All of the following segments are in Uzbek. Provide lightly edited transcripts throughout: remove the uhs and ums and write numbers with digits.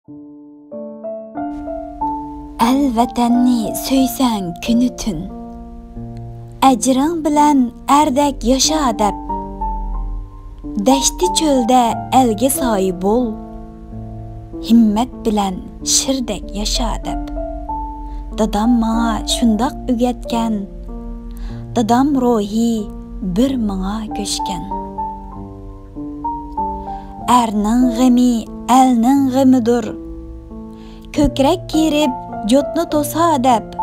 El vatanni söysen günü tün, ecrin bilen erdek yaşa dep, deşti çölde elge sahip ol, himmet bilen şirdek yaşa dep. Dadam mağa şundak ügetken, dadam ruhi bir mağa göşken. Ernin gemi elnin gemidir, kökrek kirip jotnu tosa dep,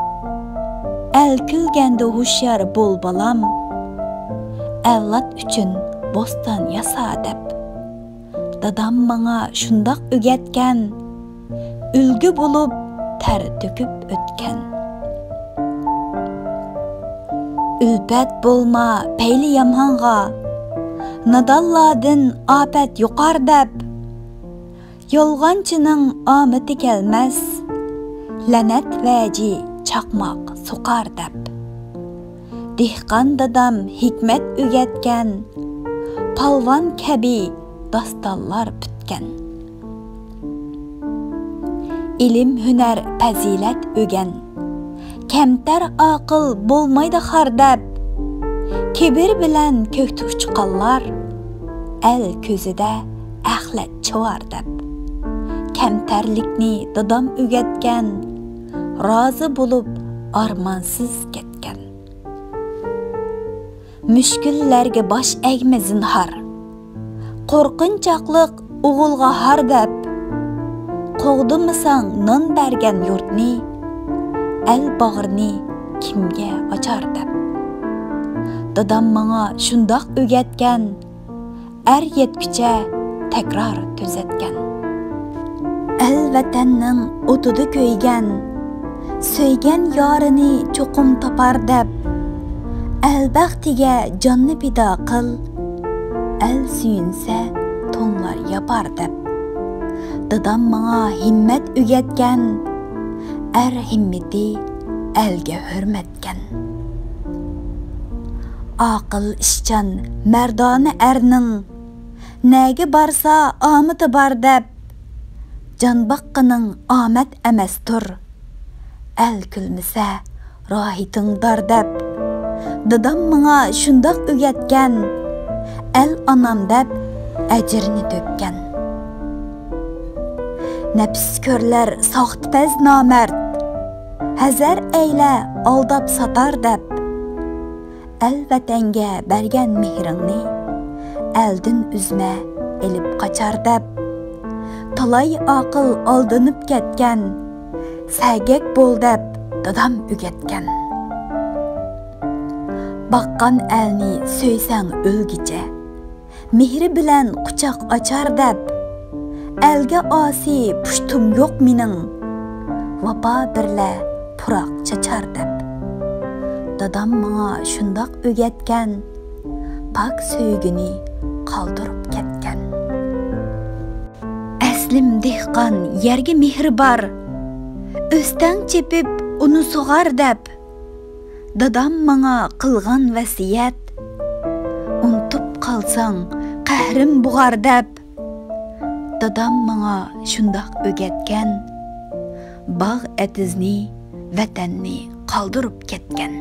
el külgende huşyar bol balam, evlat üçün bostan yasa dep. Dadam mağa şundak ügetken, ülgü bulup ter döküp ötken. Ülpet bolma peyli yamhanğa, nadalladın apet yuqar dep, yolğançının ameti gelmez, lanet veci çakmak sokar dep. Dihqan dadam hikmet ügetken, palvan kebi dastallar bütken. İlim hüner pezilet ügen, kemter akıl bolmaydı har dep, kibir bilen köktü uçqallar, el közüde ahlet çıvar dep. Kemterlikni dadam ügetken, razı bulup armansız ketken. Müşküllerge baş egme zinhar, korkunçaklık uğulga har dep, qoğdumısan nan bergen yurtni, el bağırni kimge açar dep. Dadam mağa şundak ügetken, er yetküçe tekrar tözetken. El vatanning otudu köygen, söygen yarını çokum tapar dep, el baxtiga canını pida qıl, el suyunse tonlar yapar dep. Dadam mağa himmet ügetken, er himmeti elge hürmetken. Aqıl işcan merdane erning, nege barsa amıtı bar dep, can baqqının amet emestur, el külmüse rahitin dar dep. Dadam mağa şundak ügetken, el anam dep ecrini dökken. Nefskörler sahtpez namert, hezer eyle aldap satar dep. El vatenge bergen mihrini, eldin üzme elip kaçar dep. Talay akıl aldanıp ketken, segek bol dep dadam ügetken. Bakkan elni söysen ölgice, mihri bilen kucak açar dep. Elge asi puştum yok minin, vapa birle purak çaçar dep. Dadam mağa şundak ügetken, pak söygünü kaldırıp ketken. Eslim dihqan yerge mihri bar, östen çepip onu soğar dep. Dadam mağa kılgan vesiyet, unutup kalsan qahrim buğar dep. Dadam mağa şundak ügetken, bağ etizni, vatanni kaldırıp ketken.